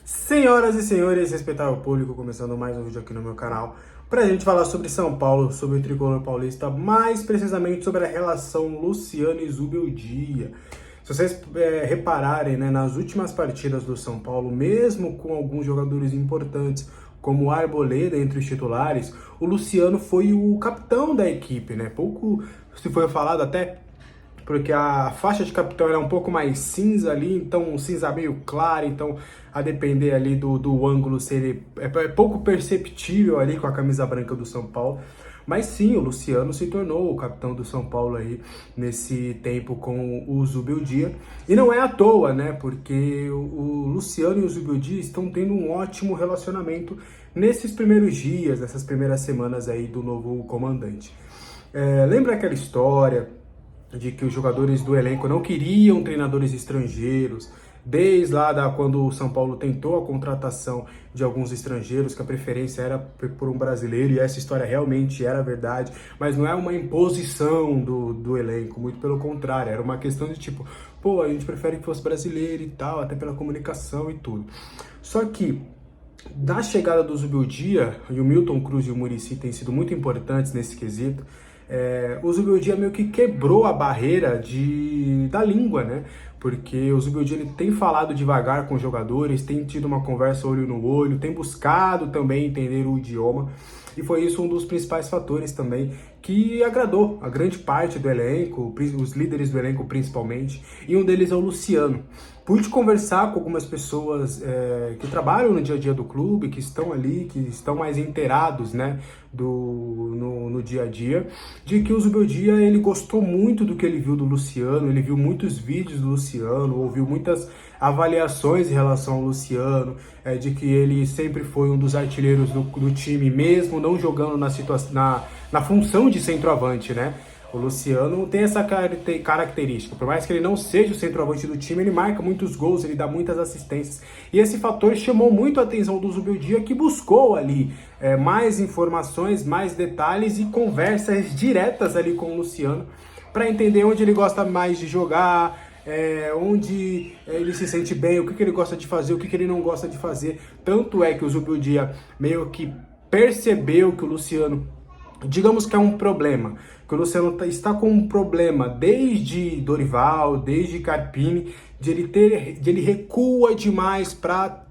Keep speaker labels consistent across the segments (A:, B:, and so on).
A: Senhoras e senhores, respeitável público, começando mais um vídeo aqui no meu canal pra gente falar sobre São Paulo, sobre o tricolor paulista, mais precisamente sobre a relação Luciano e Zubeldia. Se vocês repararem, né, nas últimas partidas do São Paulo, mesmo com alguns jogadores importantes, como o Arboleda entre os titulares, o Luciano foi o capitão da equipe, né? Pouco se foi falado até porque a faixa de capitão é um pouco mais cinza ali, então um cinza meio claro, então a depender ali do ângulo é pouco perceptível ali com a camisa branca do São Paulo. Mas sim, o Luciano se tornou o capitão do São Paulo aí nesse tempo com o Zubeldia. E não é à toa, né? Porque o Luciano e o Zubeldia estão tendo um ótimo relacionamento nesses primeiros dias, nessas primeiras semanas aí do novo comandante. Lembra aquela história de que os jogadores do elenco não queriam treinadores estrangeiros, desde lá quando o São Paulo tentou a contratação de alguns estrangeiros, que a preferência era por um brasileiro, e essa história realmente era verdade, mas não é uma imposição do elenco, muito pelo contrário, era uma questão de tipo, pô, a gente prefere que fosse brasileiro e tal, até pela comunicação e tudo. Só que na chegada do Zubeldia, e o Milton Cruz e o Muricy têm sido muito importantes nesse quesito, o Zubeldia meio que quebrou a barreira da língua, né? Porque o Zubeldia ele tem falado devagar com os jogadores, tem tido uma conversa olho no olho, tem buscado também entender o idioma, e foi isso um dos principais fatores também que agradou a grande parte do elenco, os líderes do elenco principalmente, e um deles é o Luciano. Pude conversar com algumas pessoas que trabalham no dia a dia do clube, que estão ali, que estão mais inteirados, né, no dia a dia, de que o Zubeldia ele gostou muito do que ele viu do Luciano, ele viu muitos vídeos do Luciano, ouviu muitas avaliações em relação ao Luciano, de que ele sempre foi um dos artilheiros do time, mesmo não jogando na função de centroavante, né? O Luciano tem essa característica, por mais que ele não seja o centroavante do time, ele marca muitos gols, ele dá muitas assistências, e esse fator chamou muito a atenção do Zubeldia, que buscou ali mais informações, mais detalhes e conversas diretas ali com o Luciano, para entender onde ele gosta mais de jogar, onde ele se sente bem, o que ele gosta de fazer, o que ele não gosta de fazer. Tanto é que o Zubeldia meio que percebeu que o Luciano, digamos que é um problema, que o Luciano está com um problema desde Dorival, desde Carpini, de ele recua demais para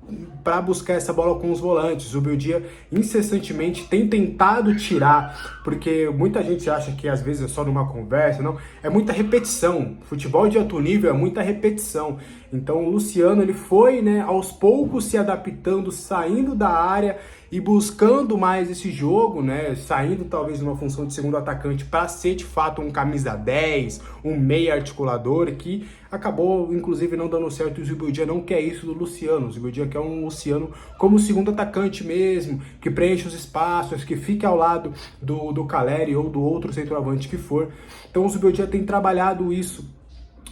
A: buscar essa bola com os volantes. O Zubeldia incessantemente tem tentado tirar, porque muita gente acha que às vezes é só numa conversa, não, é muita repetição. Futebol de alto nível é muita repetição. Então o Luciano ele foi, né, aos poucos se adaptando, saindo da área e buscando mais esse jogo, né, saindo talvez de uma função de segundo atacante para ser de fato um camisa 10, um meia articulador, que acabou inclusive não dando certo. O Zubeldia não quer isso do Luciano. O Zubeldia quer um Luciano como segundo atacante mesmo, que preenche os espaços, que fique ao lado do Calleri ou do outro centroavante que for. Então o Zubeldia tem trabalhado isso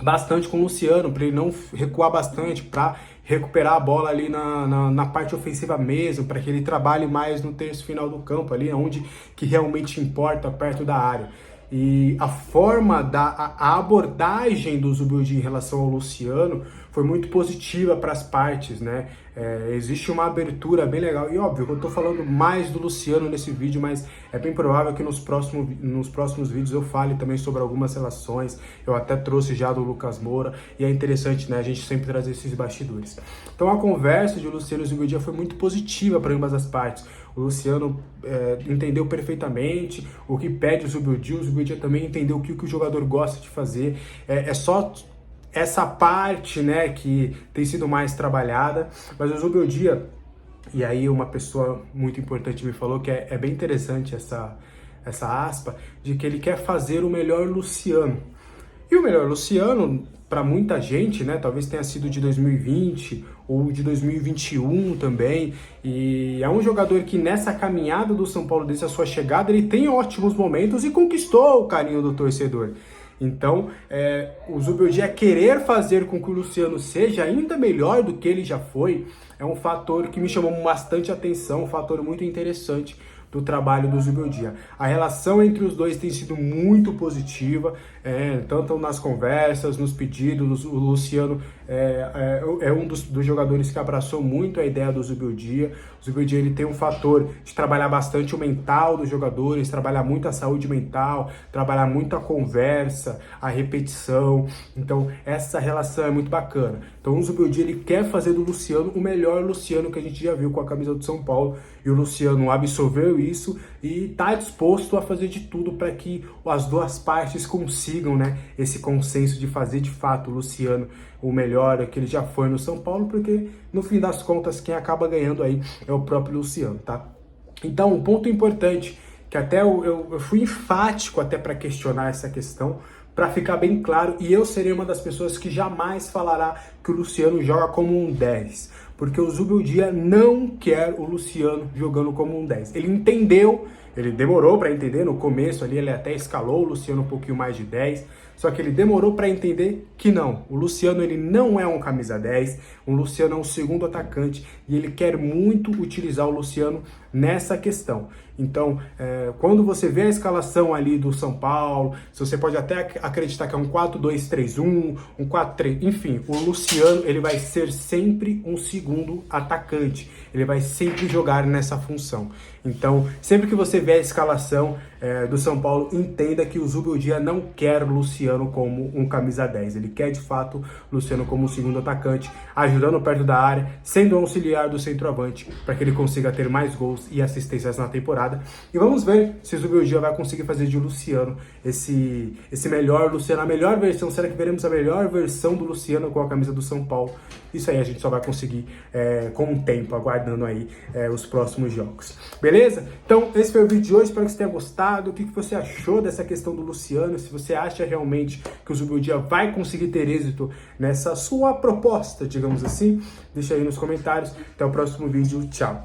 A: bastante com o Luciano, para ele não recuar bastante, para recuperar a bola ali na parte ofensiva mesmo, para que ele trabalhe mais no terço final do campo, ali onde que realmente importa, perto da área. E a forma a abordagem do Zubeldia em relação ao Luciano foi muito positiva para as partes, né? Existe uma abertura bem legal. E óbvio que eu tô falando mais do Luciano nesse vídeo, mas é bem provável que nos próximos vídeos eu fale também sobre algumas relações. Eu até trouxe já do Lucas Moura, e é interessante, né, a gente sempre trazer esses bastidores. Então a conversa de Luciano e Zubeldia foi muito positiva para ambas as partes. O Luciano entendeu perfeitamente o que pede o Zubeldia também entendeu o que o jogador gosta de fazer. É só essa parte, né, que tem sido mais trabalhada, mas o Zubeldia, e aí uma pessoa muito importante me falou que é bem interessante essa aspa, de que ele quer fazer o melhor Luciano. E o melhor Luciano, para muita gente, né, talvez tenha sido de 2020 ou de 2021 também, e é um jogador que nessa caminhada do São Paulo, desde a sua chegada, ele tem ótimos momentos e conquistou o carinho do torcedor. Então, o Zubeldia querer fazer com que o Luciano seja ainda melhor do que ele já foi, é um fator que me chamou bastante atenção, um fator muito interessante do trabalho do Zubeldia. A relação entre os dois tem sido muito positiva, tanto nas conversas, nos pedidos. O Luciano é um dos jogadores que abraçou muito a ideia do Zubeldia. O Zubeldia, ele tem um fator de trabalhar bastante o mental dos jogadores, trabalhar muito a saúde mental, trabalhar muito a conversa, a repetição. Então essa relação é muito bacana. Então o Zubeldia, ele quer fazer do Luciano o melhor Luciano que a gente já viu com a camisa do São Paulo, e o Luciano absorveu isso e está disposto a fazer de tudo para que as duas partes consigam, né, esse consenso de fazer de fato o Luciano o melhor que ele já foi no São Paulo, porque no fim das contas quem acaba ganhando aí é o próprio Luciano, tá? Então um ponto importante, que até eu fui enfático até para questionar essa questão, para ficar bem claro, e eu serei uma das pessoas que jamais falará que o Luciano joga como um 10, porque o Zubeldia não quer o Luciano jogando como um 10. Ele entendeu, ele demorou para entender, no começo ali ele até escalou o Luciano um pouquinho mais de 10, só que ele demorou para entender que não, o Luciano ele não é um camisa 10, o Luciano é um segundo atacante e ele quer muito utilizar o Luciano nessa questão. Então, quando você vê a escalação ali do São Paulo, você pode até acreditar que é um 4-2-3-1, um 4-3, enfim, o Luciano ele vai ser sempre um segundo atacante, ele vai sempre jogar nessa função. Então, sempre que você vê a escalação do São Paulo, entenda que o Zubeldia não quer o Luciano como um camisa 10, ele quer de fato o Luciano como um segundo atacante, ajudando perto da área, sendo auxiliar do centroavante, para que ele consiga ter mais gols e assistências na temporada. E vamos ver se o Zubeldia vai conseguir fazer de Luciano esse melhor Luciano, a melhor versão. Será que veremos a melhor versão do Luciano com a camisa do São Paulo? Isso aí a gente só vai conseguir com o tempo, aguardando aí os próximos jogos. Beleza? Então esse foi o vídeo de hoje, espero que você tenha gostado. O que você achou dessa questão do Luciano? Se você acha realmente que o Zubeldia vai conseguir ter êxito nessa sua proposta, digamos assim, deixa aí nos comentários. Até o próximo vídeo, tchau!